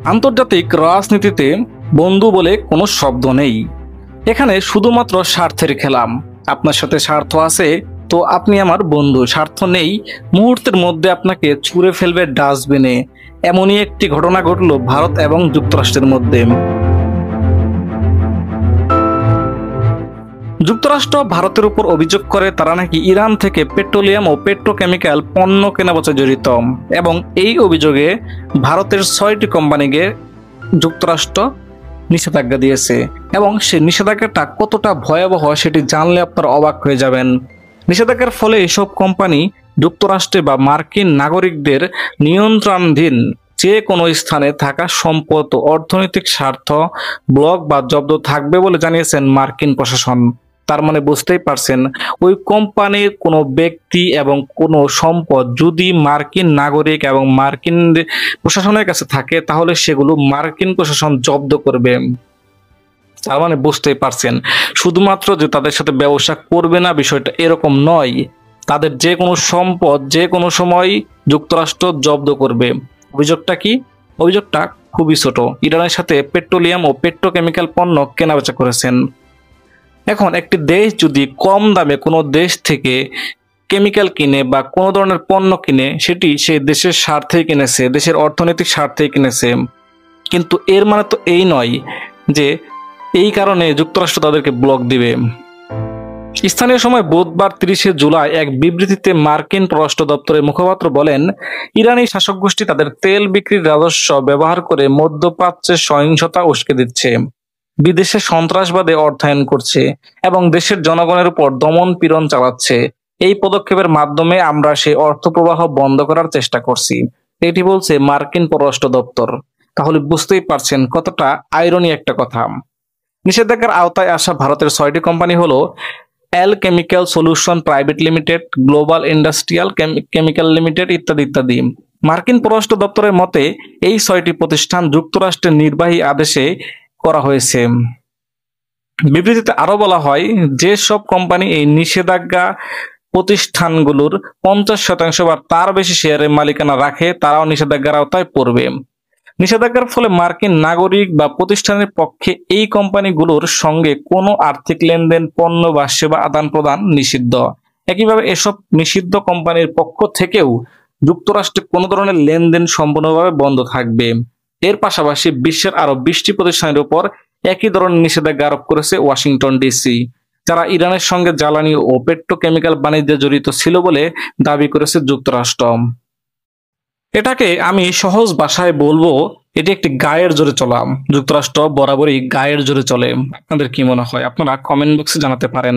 আন্তর্জাতিক রাজনীতিতে বন্ধু বলে কোনো শব্দ নেই। এখানে শুধুমাত্র স্বার্থের খেলা। আপনার সাথে স্বার্থ আছে তো আপনি আমার বন্ধু, স্বার্থ নেই মুহূর্তের মধ্যে আপনাকে ছুঁড়ে ফেলবে ডাস্টবিনে। এমনই একটি ঘটনা ঘটল ভারত এবং যুক্তরাষ্ট্রের মধ্যে। যুক্তরাষ্ট্র ভারতের উপর অভিযোগ করে তারা নাকি ইরান থেকে পেট্রোলিয়াম ও পেট্রোকেমিক্যাল পণ্য কেনাবেচায় জড়িত, এবং এই অভিযোগে ভারতের 6টি কোম্পানিকে যুক্তরাষ্ট্র নিষেধাজ্ঞা দিয়েছে। এবং সেই নিষেধাজ্ঞাটা কতটা ভয়াবহ সেটি জানলে আপনারা অবাক হয়ে যাবেন। নিষেধাজ্ঞার ফলে এসব কোম্পানি যুক্তরাষ্ট্রে বা মার্কিন নাগরিকদের নিয়ন্ত্রণাধীন যে কোনো স্থানে থাকা সম্পদ ও অর্থনৈতিক স্বার্থ ব্লক বা জব্দ থাকবে বলে জানিয়েছেন মার্কিন প্রশাসন। তার মানে বুঝতেই পারছেন, ওই কোম্পানির কোনো ব্যক্তি এবং কোনো সম্পদ যদি মার্কিন নাগরিক এবং মার্কিন প্রশাসনের কাছে থাকে তাহলে সেগুলো মার্কিন প্রশাসন জব্দ করবে। তার মানে বুঝতেই পারছেন, শুধুমাত্র যে তাদের সাথে ব্যবসা করবে না বিষয়টা এরকম নয়, তাদের যে কোনো সম্পদ যে কোনো সময় যুক্তরাষ্ট্র জব্দ করবে। অভিযোগটা কি? অভিযোগটা খুবই ছোট। ইরানের সাথে পেট্রোলিয়াম ও পেট্রোকেমিক্যাল পণ্য কেনাবেচা করেছেন। এখন একটি দেশ যদি কম দামে কোনো দেশ থেকে কেমিক্যাল কিনে বা কোনো ধরনের পণ্য কিনে, সেটি সেই দেশের স্বার্থেই কিনেছে, দেশের অর্থনৈতিক স্বার্থেই কিনেছে। কিন্তু এর মানে তো এই নয় যে এই কারণে যুক্তরাষ্ট্র তাদেরকে ব্লক দিবে। স্থানীয় সময় বুধবার 30শে জুলাই এক বিবৃতিতে মার্কিন পররাষ্ট্র দপ্তরের মুখপাত্র বলেন, ইরানি শাসক গোষ্ঠী তাদের তেল বিক্রির রাজস্ব ব্যবহার করে মধ্যপ্রাচ্যে সহিংসতা উস্কে দিচ্ছে, বিদেশে সন্ত্রাসবাদে অর্থায়ন করছে এবং দেশের জনগণের উপর দমন পীড়ন চালাচ্ছে। এই পদক্ষেপের মাধ্যমে আমরা সেই অর্থ প্রবাহ বন্ধ করার চেষ্টা করছি, এটি বলছে মার্কিন পররাষ্ট্র দপ্তর। তাহলে বুঝতেই পারছেন কতটা আইরনি একটা কথা। নিষেধাজ্ঞার আওতায় আসা ভারতের 6টি কোম্পানি হলো alchemical solution private limited, global industrial chemical limited ইত্যাদি ইত্যাদি। মার্কিন পররাষ্ট্র দপ্তরের মতে এই 6টি প্রতিষ্ঠান যুক্তরাষ্ট্রের নির্বাহী আদেশে করা হয়েছে। বিবৃতিতে আরো বলা হয়, যে সব কোম্পানি এই নিষেধাজ্ঞা প্রতিষ্ঠানগুলোর 50% বা তার বেশি শেয়ারের মালিকানা রাখে তারাও নিষেধাজ্ঞার আওতায় পড়বে। নিষেধাজ্ঞার ফলে মার্কিন নাগরিক বা প্রতিষ্ঠানের পক্ষে এই কোম্পানিগুলোর সঙ্গে কোনো আর্থিক লেনদেন, পণ্য বা সেবা আদান প্রদান নিষিদ্ধ। একইভাবে এসব নিষিদ্ধ কোম্পানির পক্ষ থেকেও যুক্তরাষ্ট্রে কোনো ধরনের লেনদেন সম্পূর্ণভাবে বন্ধ থাকবে। এর পাশাপাশি বিশ্বের আরো 20টি প্রতিষ্ঠানের উপর একই ধরনের নিষেধাজ্ঞা আরোপ করেছে ওয়াশিংটন ডিসি, যারা ইরানের সঙ্গে জ্বালানি ও পেট্রোকেমিক্যাল বাণিজ্যে জড়িত ছিল বলে দাবি করেছে যুক্তরাষ্ট্র। এটাকে আমি সহজ ভাষায় বলবো, এটি একটি গায়ের জোরে চলা। যুক্তরাষ্ট্র বরাবরই গায়ের জোরে চলে। আপনাদের কি মনে হয়? আপনারা কমেন্ট বক্সে জানাতে পারেন।